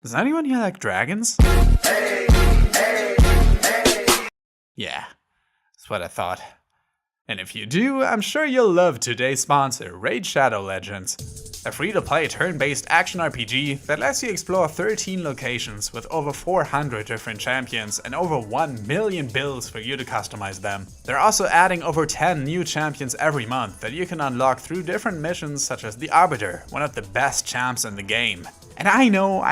Does anyone here like dragons? Yeah, that's what I thought. And if you do, I'm sure you'll love today's sponsor, Raid Shadow Legends. A free-to-play turn-based action RPG that lets you explore 13 locations with over 400 different champions and over 1 million builds for you to customize them. They're also adding over 10 new champions every month that you can unlock through different missions such as the Arbiter, one of the best champs in the game. And I know,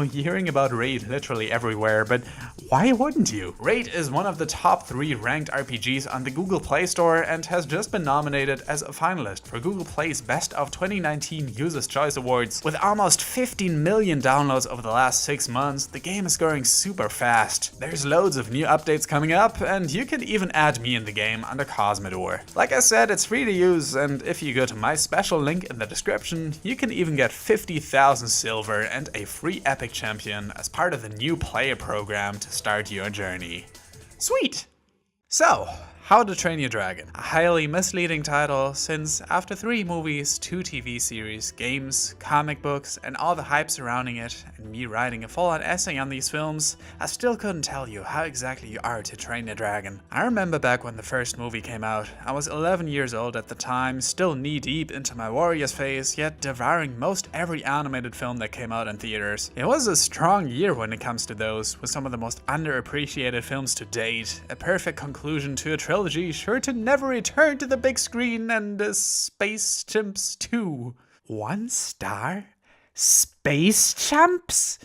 you're hearing about Raid literally everywhere, but why wouldn't you? Raid is one of the top 3 ranked RPGs on the Google Play Store and has just been nominated as a finalist for Google Play's Best of 2019 Users' Choice Awards. With almost 15 million downloads over the last 6 months, the game is growing super fast. There's loads of new updates coming up, and you can even add me in the game under Cosmodore. Like I said, it's free to use, and if you go to my special link in the description, you can even get 50,000 silver and a free epic champion as part of the new player program to start your journey. Sweet! So, How to Train Your Dragon. A highly misleading title, since after 3 movies, 2 TV series, games, comic books, and all the hype surrounding it, and me writing a full-on essay on these films, I still couldn't tell you how exactly you are to train a dragon. I remember back when the first movie came out. I was 11 years old at the time, still knee-deep into my Warriors phase, yet devouring most every animated film that came out in theaters. It was a strong year when it comes to those, with some of the most underappreciated films to date, a perfect conclusion to a trilogy sure to never return to the big screen, and Space Chimps 2. 1 star? Space Chimps?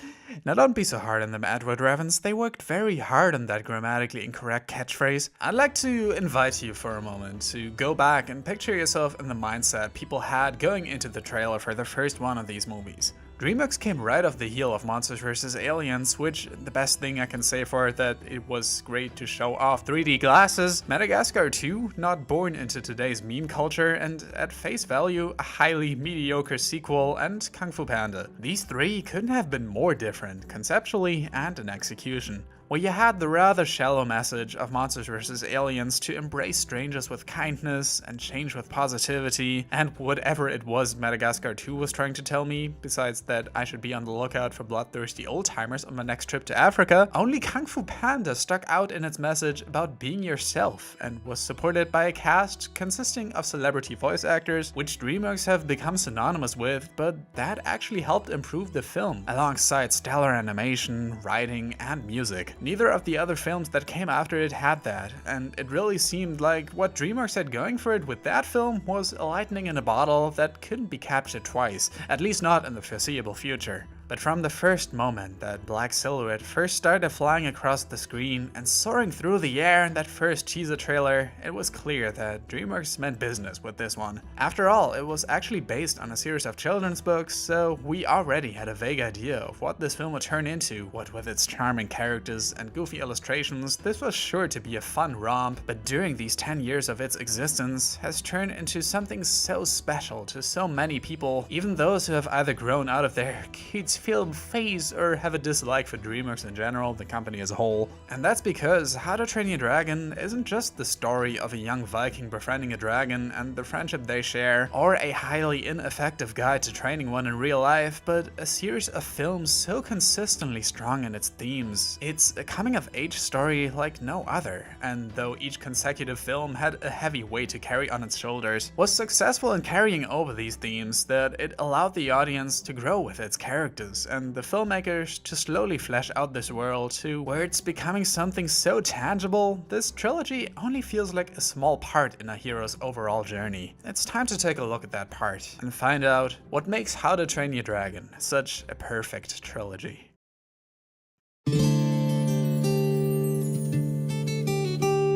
Now don't be so hard on them, Edward Revens. They worked very hard on that grammatically incorrect catchphrase. I'd like to invite you for a moment to go back and picture yourself in the mindset people had going into the trailer for the first one of these movies. DreamWorks came right off the heel of Monsters vs. Aliens, which, the best thing I can say for it, that it was great to show off 3D glasses, Madagascar 2, not born into today's meme culture, and at face value, a highly mediocre sequel, and Kung Fu Panda. These 3 couldn't have been more different, conceptually and in execution. Where you had the rather shallow message of Monsters vs. Aliens to embrace strangers with kindness and change with positivity, and whatever it was Madagascar 2 was trying to tell me, besides that I should be on the lookout for bloodthirsty old-timers on my next trip to Africa, only Kung Fu Panda stuck out in its message about being yourself, and was supported by a cast consisting of celebrity voice actors, which DreamWorks have become synonymous with, but that actually helped improve the film, alongside stellar animation, writing, and music. Neither of the other films that came after it had that, and it really seemed like what DreamWorks had going for it with that film was a lightning in a bottle that couldn't be captured twice, at least not in the foreseeable future. But from the first moment that Black Silhouette first started flying across the screen and soaring through the air in that first teaser trailer, it was clear that DreamWorks meant business with this one. After all, it was actually based on a series of children's books, so we already had a vague idea of what this film would turn into. What with its charming characters and goofy illustrations, this was sure to be a fun romp, but during these 10 years of its existence, has turned into something so special to so many people, even those who have either grown out of their kids' film phase or have a dislike for DreamWorks in general, the company as a whole. And that's because How to Train Your Dragon isn't just the story of a young Viking befriending a dragon and the friendship they share, or a highly ineffective guide to training one in real life, but a series of films so consistently strong in its themes. It's a coming-of-age story like no other, and though each consecutive film had a heavy weight to carry on its shoulders, was successful in carrying over these themes that it allowed the audience to grow with its characters and the filmmakers to slowly flesh out this world to where it's becoming something so tangible, this trilogy only feels like a small part in a hero's overall journey. It's time to take a look at that part and find out what makes How to Train Your Dragon such a perfect trilogy.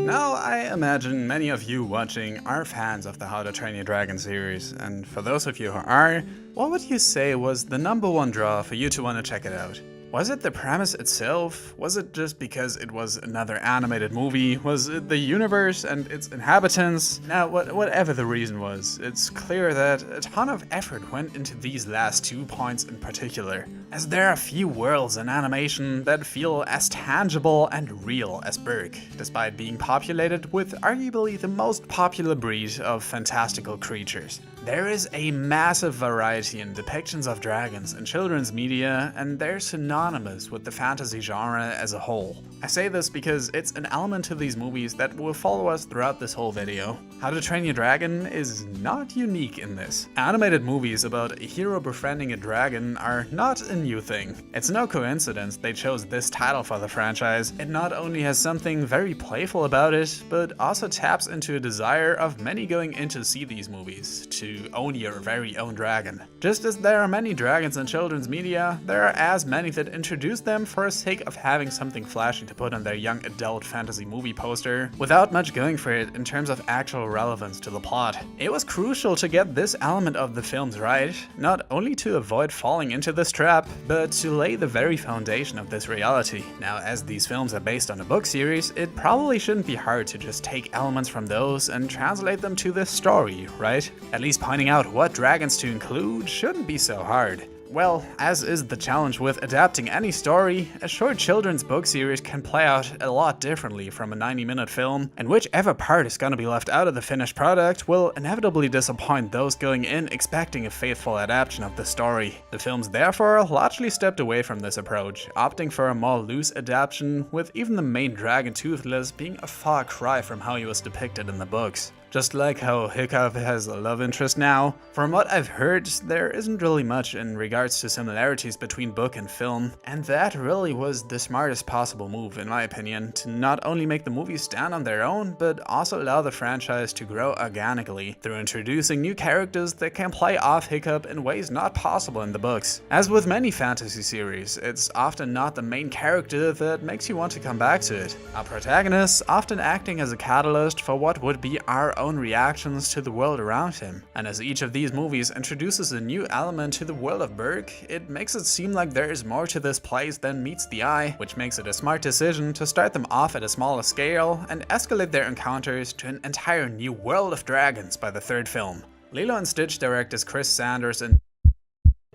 Now, I imagine many of you watching are fans of the How to Train Your Dragon series, and for those of you who are, what would you say was the #1 draw for you to want to check it out? Was it the premise itself? Was it just because it was another animated movie? Was it the universe and its inhabitants? Now, whatever the reason was, it's clear that a ton of effort went into these last 2 points in particular, as there are few worlds in animation that feel as tangible and real as Berk, despite being populated with arguably the most popular breed of fantastical creatures. There is a massive variety in depictions of dragons in children's media, and they're synonymous with the fantasy genre as a whole. I say this because it's an element to these movies that will follow us throughout this whole video. How to Train Your Dragon is not unique in this. Animated movies about a hero befriending a dragon are not a new thing. It's no coincidence they chose this title for the franchise. It not only has something very playful about it, but also taps into a desire of many going in to see these movies, to own your very own dragon. Just as there are many dragons in children's media, there are as many that introduce them for the sake of having something flashy to put on their young adult fantasy movie poster, without much going for it in terms of actual relevance to the plot. It was crucial to get this element of the films right, not only to avoid falling into this trap, but to lay the very foundation of this reality. Now, as these films are based on a book series, it probably shouldn't be hard to just take elements from those and translate them to this story, right? At least pointing out what dragons to include shouldn't be so hard. Well, as is the challenge with adapting any story, a short children's book series can play out a lot differently from a 90-minute film, and whichever part is gonna be left out of the finished product will inevitably disappoint those going in expecting a faithful adaptation of the story. The films therefore largely stepped away from this approach, opting for a more loose adaptation, with even the main dragon Toothless being a far cry from how he was depicted in the books. Just like how Hiccup has a love interest now. From what I've heard, there isn't really much in regards to similarities between book and film, and that really was the smartest possible move in my opinion, to not only make the movies stand on their own, but also allow the franchise to grow organically through introducing new characters that can play off Hiccup in ways not possible in the books. As with many fantasy series, it's often not the main character that makes you want to come back to it. Our protagonists often acting as a catalyst for what would be our own reactions to the world around him. And as each of these movies introduces a new element to the world of Berk, it makes it seem like there is more to this place than meets the eye, which makes it a smart decision to start them off at a smaller scale and escalate their encounters to an entire new world of dragons by the third film. Lilo and Stitch directors Chris Sanders and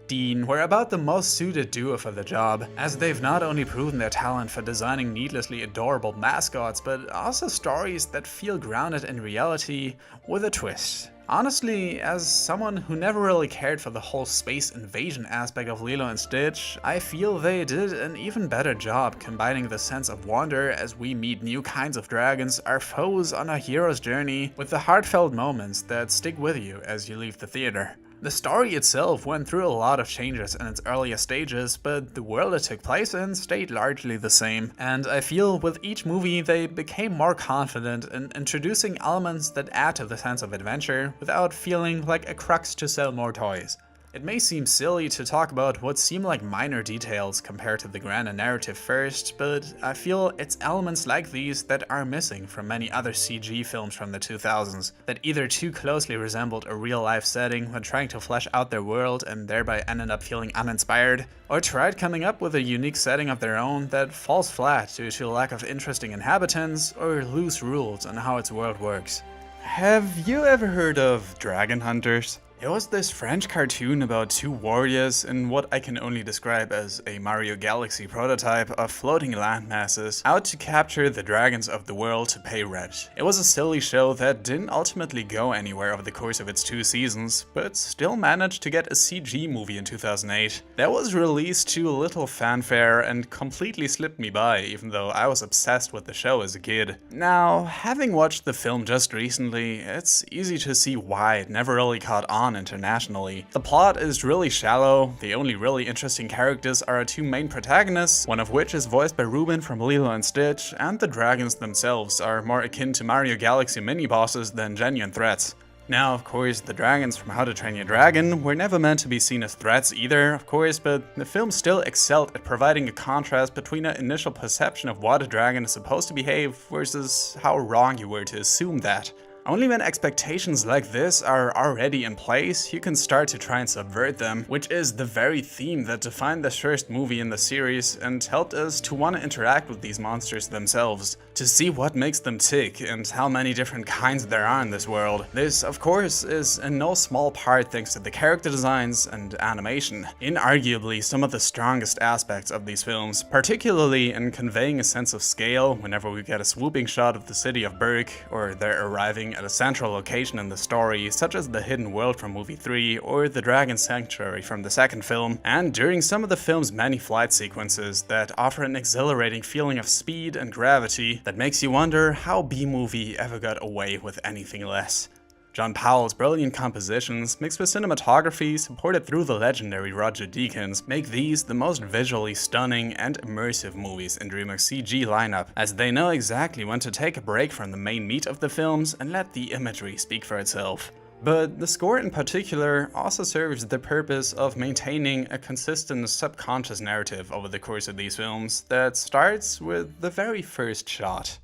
Dean were about the most suited duo for the job, as they've not only proven their talent for designing needlessly adorable mascots, but also stories that feel grounded in reality with a twist. Honestly, as someone who never really cared for the whole space invasion aspect of Lilo and Stitch, I feel they did an even better job combining the sense of wonder as we meet new kinds of dragons, our foes on our hero's journey, with the heartfelt moments that stick with you as you leave the theater. The story itself went through a lot of changes in its earlier stages, but the world it took place in stayed largely the same, and I feel with each movie they became more confident in introducing elements that add to the sense of adventure without feeling like a crux to sell more toys. It may seem silly to talk about what seem like minor details compared to the grander narrative first, but I feel it's elements like these that are missing from many other CG films from the 2000s, that either too closely resembled a real-life setting when trying to flesh out their world and thereby ended up feeling uninspired, or tried coming up with a unique setting of their own that falls flat due to a lack of interesting inhabitants or loose rules on how its world works. Have you ever heard of Dragon Hunters? It was this French cartoon about two warriors in what I can only describe as a Mario Galaxy prototype of floating landmasses out to capture the dragons of the world to pay rent. It was a silly show that didn't ultimately go anywhere over the course of its 2 seasons, but still managed to get a CG movie in 2008. That was released to little fanfare and completely slipped me by, even though I was obsessed with the show as a kid. Now, having watched the film just recently, it's easy to see why it never really caught on internationally. The plot is really shallow, the only really interesting characters are our two main protagonists, one of which is voiced by Ruben from Lilo and Stitch, and the dragons themselves are more akin to Mario Galaxy mini-bosses than genuine threats. Now, of course, the dragons from How to Train Your Dragon were never meant to be seen as threats either, of course, but the film still excelled at providing a contrast between our initial perception of what a dragon is supposed to behave versus how wrong you were to assume that. Only when expectations like this are already in place, you can start to try and subvert them, which is the very theme that defined the first movie in the series and helped us to want to interact with these monsters themselves, to see what makes them tick and how many different kinds there are in this world. This, of course, is in no small part thanks to the character designs and animation, inarguably some of the strongest aspects of these films, particularly in conveying a sense of scale whenever we get a swooping shot of the city of Berk or their arriving at a central location in the story, such as the Hidden World from movie 3 or the Dragon Sanctuary from the second film, and during some of the film's many flight sequences that offer an exhilarating feeling of speed and gravity that makes you wonder how B-movie ever got away with anything less. John Powell's brilliant compositions, mixed with cinematography supported through the legendary Roger Deakins, make these the most visually stunning and immersive movies in DreamWorks' CG lineup, as they know exactly when to take a break from the main meat of the films and let the imagery speak for itself. But the score in particular also serves the purpose of maintaining a consistent subconscious narrative over the course of these films that starts with the very first shot.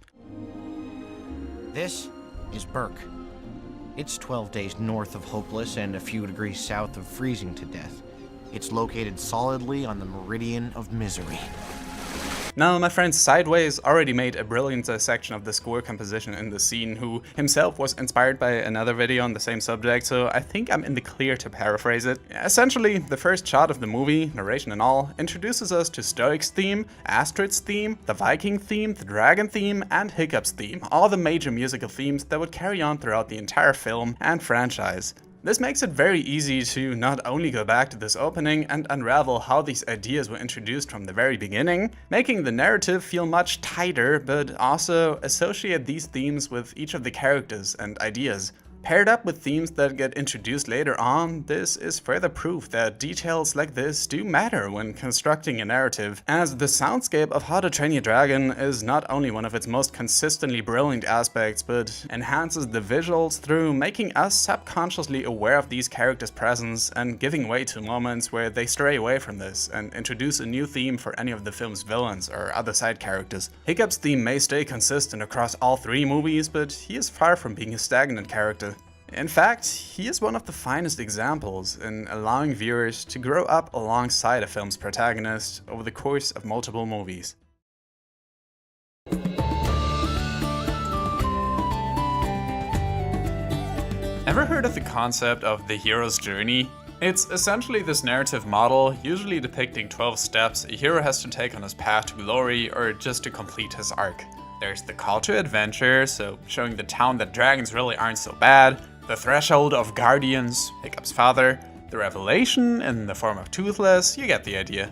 This is Burke. It's 12 days north of hopeless and a few degrees south of freezing to death. It's located solidly on the meridian of misery. Now, my friend Sideways already made a brilliant dissection of the score composition in the scene, who himself was inspired by another video on the same subject, so I think I'm in the clear to paraphrase it. Essentially, the first shot of the movie, narration and all, introduces us to Stoic's theme, Astrid's theme, the Viking theme, the Dragon theme, and Hiccup's theme, all the major musical themes that would carry on throughout the entire film and franchise. This makes it very easy to not only go back to this opening and unravel how these ideas were introduced from the very beginning, making the narrative feel much tighter, but also associate these themes with each of the characters and ideas. Paired up with themes that get introduced later on, this is further proof that details like this do matter when constructing a narrative, as the soundscape of How to Train Your Dragon is not only one of its most consistently brilliant aspects, but enhances the visuals through making us subconsciously aware of these characters' presence and giving way to moments where they stray away from this and introduce a new theme for any of the film's villains or other side characters. Hiccup's theme may stay consistent across all three movies, but he is far from being a stagnant character. In fact, he is one of the finest examples in allowing viewers to grow up alongside a film's protagonist over the course of multiple movies. Ever heard of the concept of the hero's journey? It's essentially this narrative model, usually depicting 12 steps a hero has to take on his path to glory or just to complete his arc. There's the call to adventure, so showing the town that dragons really aren't so bad. The threshold of guardians, Hiccup's father. The revelation in the form of Toothless, you get the idea.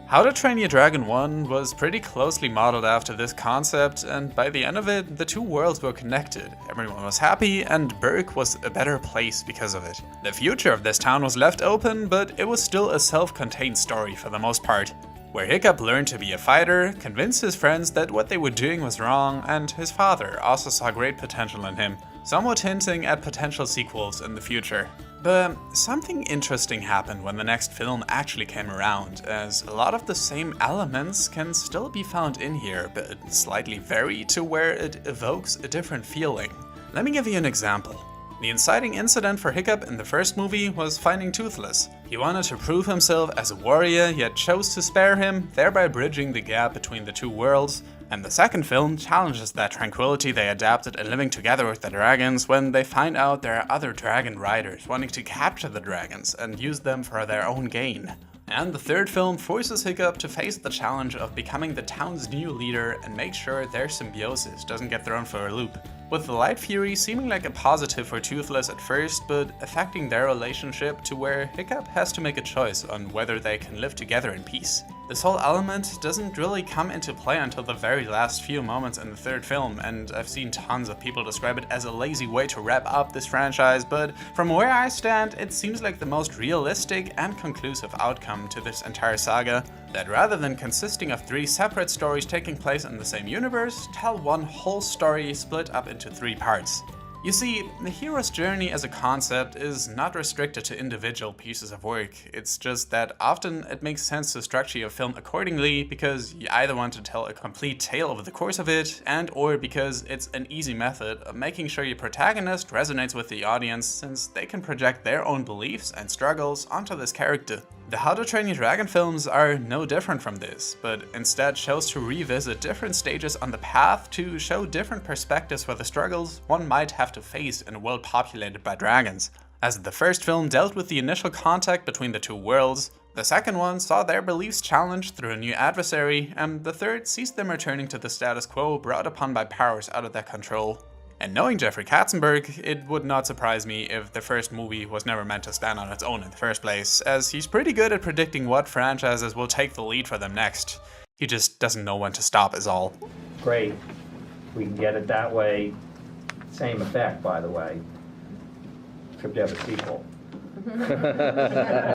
How to Train Your Dragon 1 was pretty closely modeled after this concept, and by the end of it, the two worlds were connected. Everyone was happy, and Berk was a better place because of it. The future of this town was left open, but it was still a self-contained story for the most part, where Hiccup learned to be a fighter, convinced his friends that what they were doing was wrong, and his father also saw great potential in him, somewhat hinting at potential sequels in the future. But something interesting happened when the next film actually came around, as a lot of the same elements can still be found in here, but slightly vary to where it evokes a different feeling. Let me give you an example. The inciting incident for Hiccup in the first movie was finding Toothless. He wanted to prove himself as a warrior, yet chose to spare him, thereby bridging the gap between the two worlds. And the second film challenges that tranquility they adapted in living together with the dragons when they find out there are other dragon riders wanting to capture the dragons and use them for their own gain. And the third film forces Hiccup to face the challenge of becoming the town's new leader and make sure their symbiosis doesn't get thrown for a loop. With the Light Fury seeming like a positive for Toothless at first, but affecting their relationship to where Hiccup has to make a choice on whether they can live together in peace. This whole element doesn't really come into play until the very last few moments in the third film, and I've seen tons of people describe it as a lazy way to wrap up this franchise, but from where I stand, it seems like the most realistic and conclusive outcome to this entire saga, that rather than consisting of three separate stories taking place in the same universe, tell one whole story split up into three parts. You see, the hero's journey as a concept is not restricted to individual pieces of work. It's just that often it makes sense to structure your film accordingly because you either want to tell a complete tale over the course of it, and or because it's an easy method of making sure your protagonist resonates with the audience since they can project their own beliefs and struggles onto this character. The How to Train Your Dragon films are no different from this, but instead chose to revisit different stages on the path to show different perspectives for the struggles one might have to face in a world populated by dragons. As the first film dealt with the initial contact between the two worlds, the second one saw their beliefs challenged through a new adversary, and the third sees them returning to the status quo brought upon by powers out of their control. And knowing Jeffrey Katzenberg, it would not surprise me if the first movie was never meant to stand on its own in the first place, as he's pretty good at predicting what franchises will take the lead for them next. He just doesn't know when to stop is all. Great. We can get it that way. Same effect, by the way. Except you have a sequel.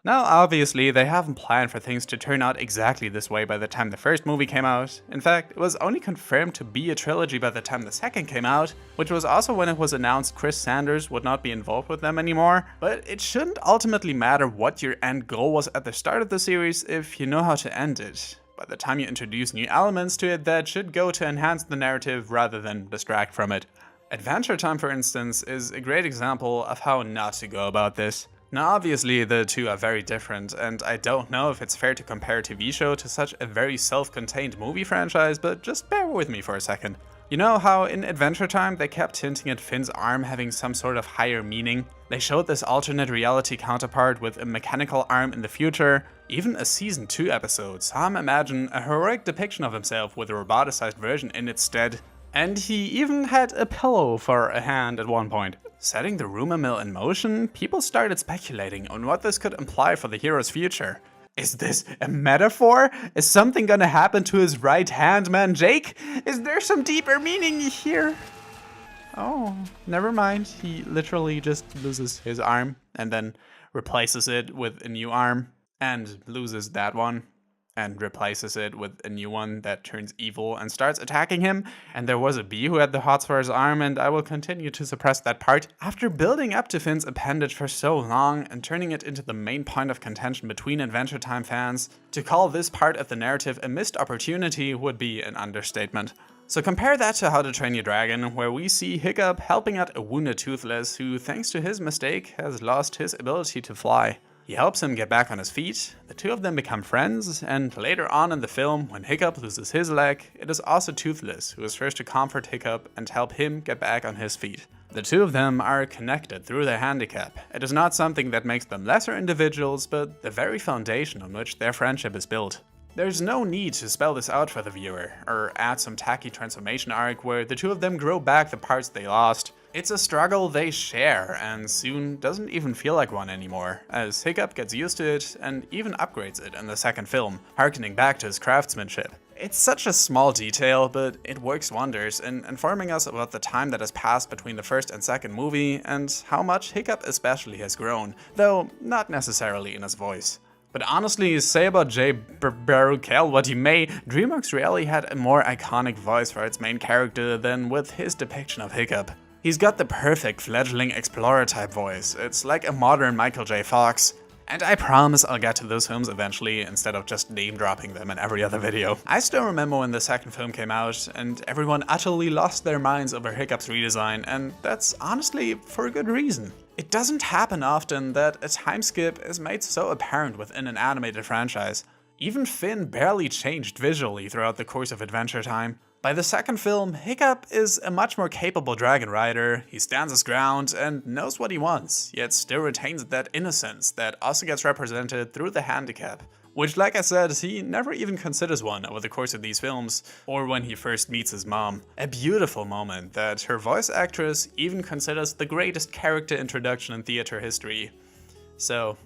Now, obviously, they haven't planned for things to turn out exactly this way by the time the first movie came out. In fact, it was only confirmed to be a trilogy by the time the second came out, which was also when it was announced Chris Sanders would not be involved with them anymore. But it shouldn't ultimately matter what your end goal was at the start of the series if you know how to end it. By the time you introduce new elements to it that should go to enhance the narrative rather than distract from it. Adventure Time, for instance, is a great example of how not to go about this. Now, obviously, the two are very different, and I don't know if it's fair to compare a TV show to such a very self-contained movie franchise, but just bear with me for a second. You know how in Adventure Time they kept hinting at Finn's arm having some sort of higher meaning? They showed this alternate reality counterpart with a mechanical arm in the future. Even a season 2 episode saw him imagine a heroic depiction of himself with a roboticized version in its stead. And he even had a pillow for a hand at one point. Setting the rumor mill in motion, people started speculating on what this could imply for the hero's future. Is this a metaphor? Is something gonna happen to his right-hand man Jake? Is there some deeper meaning here? Oh, never mind. He literally just loses his arm and then replaces it with a new arm and loses that one and replaces it with a new one that turns evil and starts attacking him. And there was a bee who had the hots for his arm, and I will continue to suppress that part. After building up to Finn's appendage for so long and turning it into the main point of contention between Adventure Time fans, to call this part of the narrative a missed opportunity would be an understatement. So compare that to How to Train Your Dragon, where we see Hiccup helping out a wounded Toothless who, thanks to his mistake, has lost his ability to fly. He helps him get back on his feet, the two of them become friends, and later on in the film, when Hiccup loses his leg, it is also Toothless who is first to comfort Hiccup and help him get back on his feet. The two of them are connected through their handicap. It is not something that makes them lesser individuals, but the very foundation on which their friendship is built. There's no need to spell this out for the viewer, or add some tacky transformation arc where the two of them grow back the parts they lost. It's a struggle they share, and soon doesn't even feel like one anymore, as Hiccup gets used to it and even upgrades it in the second film, harkening back to his craftsmanship. It's such a small detail, but it works wonders in informing us about the time that has passed between the first and second movie, and how much Hiccup especially has grown, though not necessarily in his voice. But honestly, say about Jay Baruchel what you may, DreamWorks really had a more iconic voice for its main character than with his depiction of Hiccup. He's got the perfect fledgling explorer type voice. It's like a modern Michael J. Fox. And I promise I'll get to those films eventually instead of just name dropping them in every other video. I still remember when the second film came out and everyone utterly lost their minds over Hiccup's redesign, and that's honestly for a good reason. It doesn't happen often that a time skip is made so apparent within an animated franchise. Even Finn barely changed visually throughout the course of Adventure Time. By the second film, Hiccup is a much more capable dragon rider, he stands his ground and knows what he wants, yet still retains that innocence that also gets represented through the handicap. Which, like I said, he never even considers one over the course of these films, or when he first meets his mom. A beautiful moment that her voice actress even considers the greatest character introduction in theater history. So,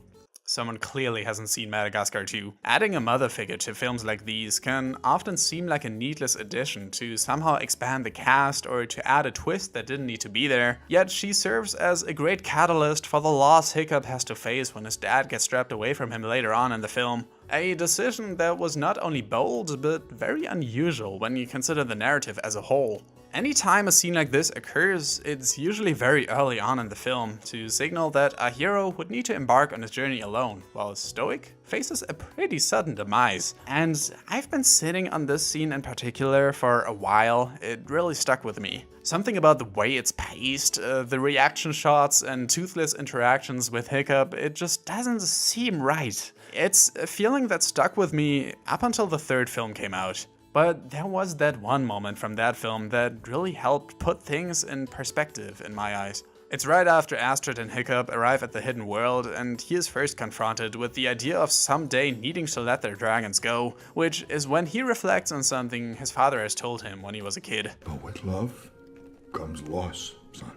someone clearly hasn't seen Madagascar 2. Adding a mother figure to films like these can often seem like a needless addition to somehow expand the cast or to add a twist that didn't need to be there, yet she serves as a great catalyst for the loss Hiccup has to face when his dad gets stripped away from him later on in the film. A decision that was not only bold, but very unusual when you consider the narrative as a whole. Anytime a scene like this occurs, it's usually very early on in the film to signal that a hero would need to embark on his journey alone, while Stoic faces a pretty sudden demise. And I've been sitting on this scene in particular for a while. It really stuck with me. Something about the way it's paced, the reaction shots and Toothless interactions with Hiccup, it just doesn't seem right. It's a feeling that stuck with me up until the third film came out. But there was that one moment from that film that really helped put things in perspective in my eyes. It's right after Astrid and Hiccup arrive at the Hidden World, and he is first confronted with the idea of someday needing to let their dragons go, which is when he reflects on something his father has told him when he was a kid. But with love comes loss, son.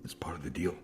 It's part of the deal.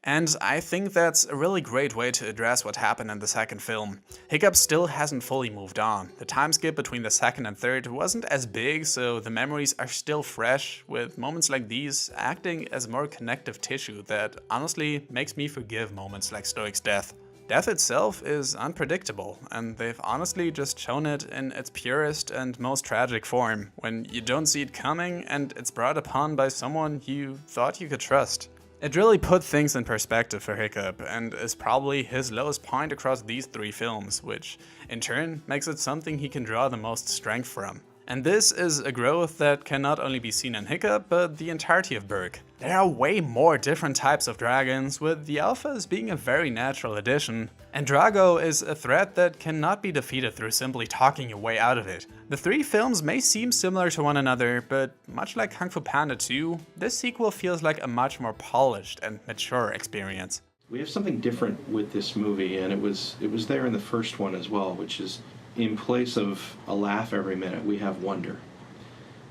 And I think that's a really great way to address what happened in the second film. Hiccup still hasn't fully moved on. The time skip between the second and third wasn't as big, so the memories are still fresh, with moments like these acting as more connective tissue that honestly makes me forgive moments like Stoic's death. Death itself is unpredictable, and they've honestly just shown it in its purest and most tragic form, when you don't see it coming and it's brought upon by someone you thought you could trust. It really put things in perspective for Hiccup, and is probably his lowest point across these three films, which in turn makes it something he can draw the most strength from. And this is a growth that can not only be seen in Hiccup, but the entirety of Berg. There are way more different types of dragons, with the alphas being a very natural addition, and Drago is a threat that cannot be defeated through simply talking your way out of it. The three films may seem similar to one another, but much like Kung Fu Panda 2, this sequel feels like a much more polished and mature experience. We have something different with this movie, and it was there in the first one as well, which is in place of a laugh every minute, we have wonder.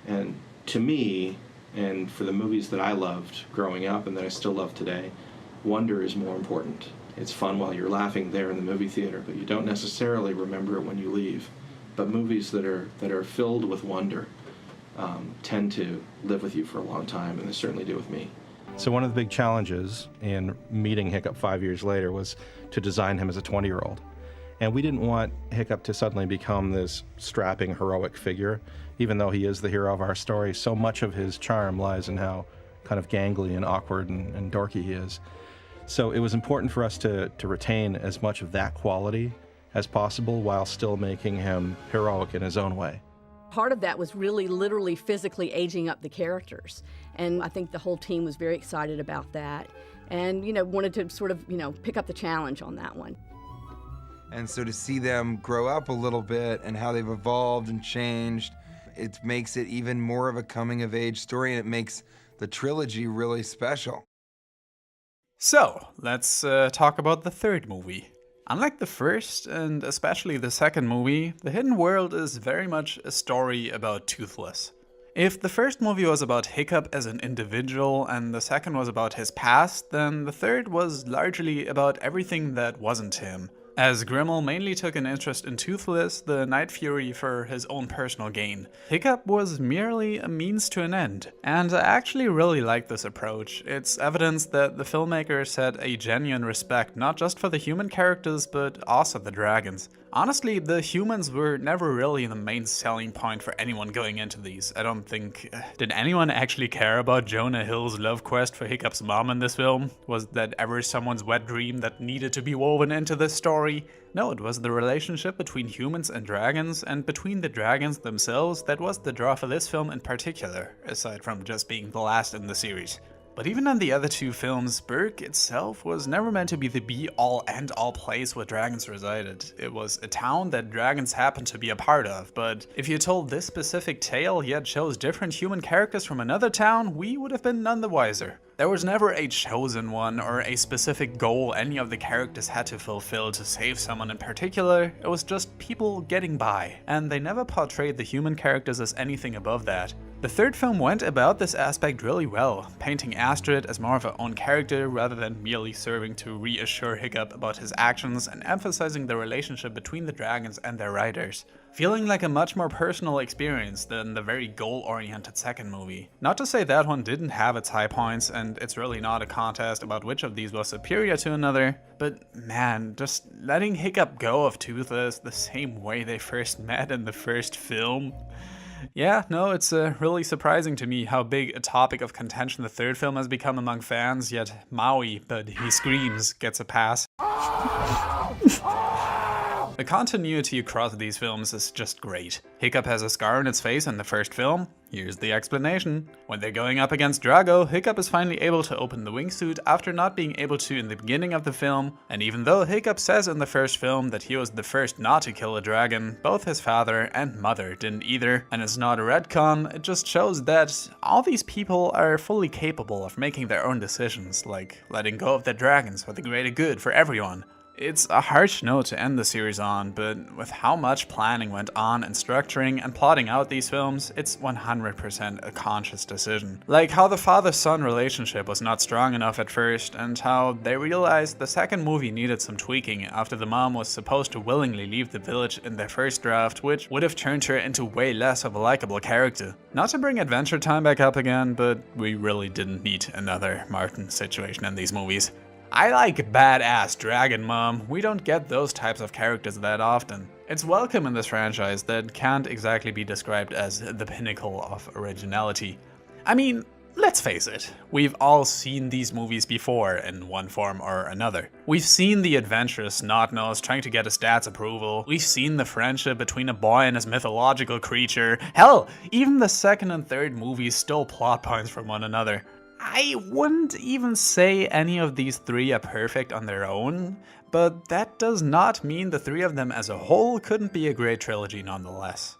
And to me, and for the movies that I loved growing up and that I still love today, wonder is more important. It's fun while you're laughing there in the movie theater, but you don't necessarily remember it when you leave. But movies that are filled with wonder tend to live with you for a long time, and they certainly do with me. So one of the big challenges in meeting Hiccup 5 years later was to design him as a 20-year-old. And we didn't want Hiccup to suddenly become this strapping, heroic figure. Even though he is the hero of our story, so much of his charm lies in how kind of gangly and awkward and dorky he is. So it was important for us to retain as much of that quality as possible while still making him heroic in his own way. Part of that was really literally physically aging up the characters. And I think the whole team was very excited about that and, wanted to sort of, pick up the challenge on that one. And so to see them grow up a little bit and how they've evolved and changed, it makes it even more of a coming-of-age story, and it makes the trilogy really special. So, let's talk about the third movie. Unlike the first, and especially the second movie, The Hidden World is very much a story about Toothless. If the first movie was about Hiccup as an individual and the second was about his past, then the third was largely about everything that wasn't him. As Grimmel mainly took an interest in Toothless, the Night Fury, for his own personal gain, Hiccup was merely a means to an end. And I actually really like this approach. It's evidence that the filmmakers had a genuine respect not just for the human characters, but also the dragons. Honestly, the humans were never really the main selling point for anyone going into these. I don't think... Did anyone actually care about Jonah Hill's love quest for Hiccup's mom in this film? Was that ever someone's wet dream that needed to be woven into this story? No, it was the relationship between humans and dragons, and between the dragons themselves, that was the draw for this film in particular, aside from just being the last in the series. But even in the other two films, Berg itself was never meant to be the be-all end-all place where dragons resided. It was a town that dragons happened to be a part of, but if you told this specific tale yet chose different human characters from another town, we would have been none the wiser. There was never a chosen one or a specific goal any of the characters had to fulfill to save someone in particular. It was just people getting by, and they never portrayed the human characters as anything above that. The third film went about this aspect really well, painting Astrid as more of her own character rather than merely serving to reassure Hiccup about his actions, and emphasizing the relationship between the dragons and their riders. Feeling like a much more personal experience than the very goal-oriented second movie. Not to say that one didn't have its high points, and it's really not a contest about which of these was superior to another, but man, just letting Hiccup go of Toothless the same way they first met in the first film. Yeah, no, it's really surprising to me how big a topic of contention the third film has become among fans, yet Maui, but he screams, gets a pass. The continuity across these films is just great. Hiccup has a scar on its face in the first film. Here's the explanation. When they're going up against Drago, Hiccup is finally able to open the wingsuit after not being able to in the beginning of the film, and even though Hiccup says in the first film that he was the first not to kill a dragon, both his father and mother didn't either, and it's not a retcon, it just shows that all these people are fully capable of making their own decisions, like letting go of their dragons for the greater good for everyone. It's a harsh note to end the series on, but with how much planning went on in structuring and plotting out these films, it's 100% a conscious decision. Like how the father-son relationship was not strong enough at first, and how they realized the second movie needed some tweaking after the mom was supposed to willingly leave the village in their first draft, which would have turned her into way less of a likable character. Not to bring Adventure Time back up again, but we really didn't need another Martin situation in these movies. I like badass dragon mom. We don't get those types of characters that often. It's welcome in this franchise that can't exactly be described as the pinnacle of originality. I mean, let's face it, we've all seen these movies before in one form or another. We've seen the adventurous snot-nose trying to get his dad's approval. We've seen the friendship between a boy and his mythological creature. Hell, even the second and third movies stole plot points from one another. I wouldn't even say any of these three are perfect on their own, but that does not mean the three of them as a whole couldn't be a great trilogy nonetheless.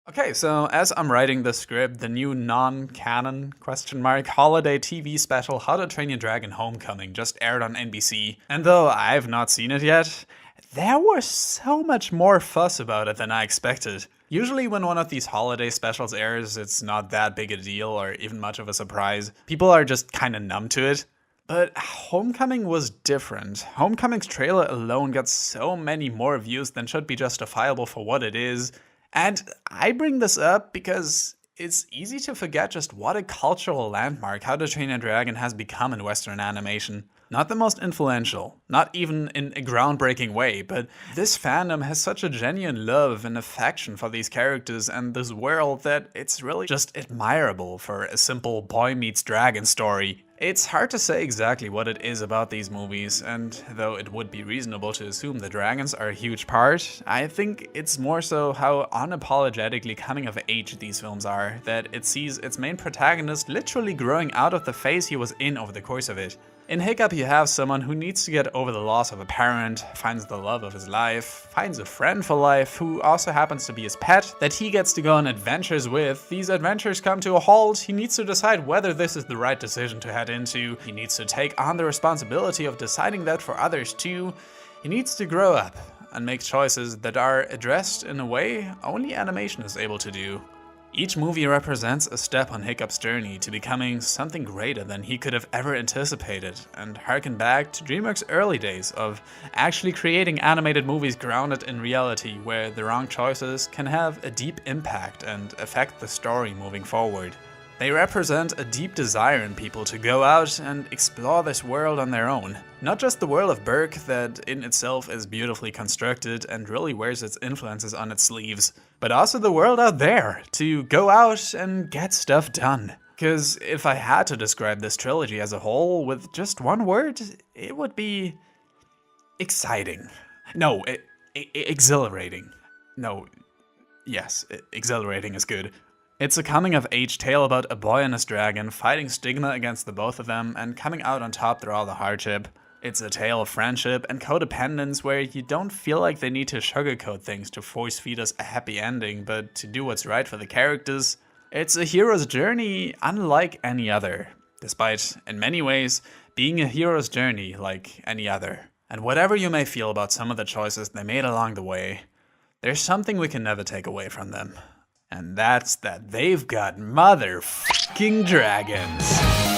Okay, so as I'm writing the script, the new non-canon holiday TV special How to Train Your Dragon Homecoming just aired on NBC, and though I've not seen it yet, there was so much more fuss about it than I expected. Usually when one of these holiday specials airs, it's not that big a deal or even much of a surprise. People are just kinda numb to it. But Homecoming was different. Homecoming's trailer alone got so many more views than should be justifiable for what it is. And I bring this up because it's easy to forget just what a cultural landmark How to Train Your Dragon has become in Western animation. Not the most influential, not even in a groundbreaking way, but this fandom has such a genuine love and affection for these characters and this world that it's really just admirable for a simple boy meets dragon story. It's hard to say exactly what it is about these movies, and though it would be reasonable to assume the dragons are a huge part, I think it's more so how unapologetically coming of age these films are, that it sees its main protagonist literally growing out of the phase he was in over the course of it. In Hiccup, you have someone who needs to get over the loss of a parent, finds the love of his life, finds a friend for life who also happens to be his pet that he gets to go on adventures with. These adventures come to a halt, he needs to decide whether this is the right decision to head into, he needs to take on the responsibility of deciding that for others too. He needs to grow up and make choices that are addressed in a way only animation is able to do. Each movie represents a step on Hiccup's journey to becoming something greater than he could have ever anticipated, and harken back to DreamWorks' early days of actually creating animated movies grounded in reality where the wrong choices can have a deep impact and affect the story moving forward. They represent a deep desire in people to go out and explore this world on their own. Not just the world of Berk that in itself is beautifully constructed and really wears its influences on its sleeves, but also the world out there, to go out and get stuff done. Because if I had to describe this trilogy as a whole with just one word, it would be exciting. No, exhilarating. No, yes, exhilarating is good. It's a coming-of-age tale about a boy and his dragon fighting stigma against the both of them and coming out on top through all the hardship. It's a tale of friendship and codependence where you don't feel like they need to sugarcoat things to force-feed us a happy ending, but to do what's right for the characters. It's a hero's journey unlike any other, despite, in many ways, being a hero's journey like any other. And whatever you may feel about some of the choices they made along the way, there's something we can never take away from them. And that's that they've got motherfucking dragons.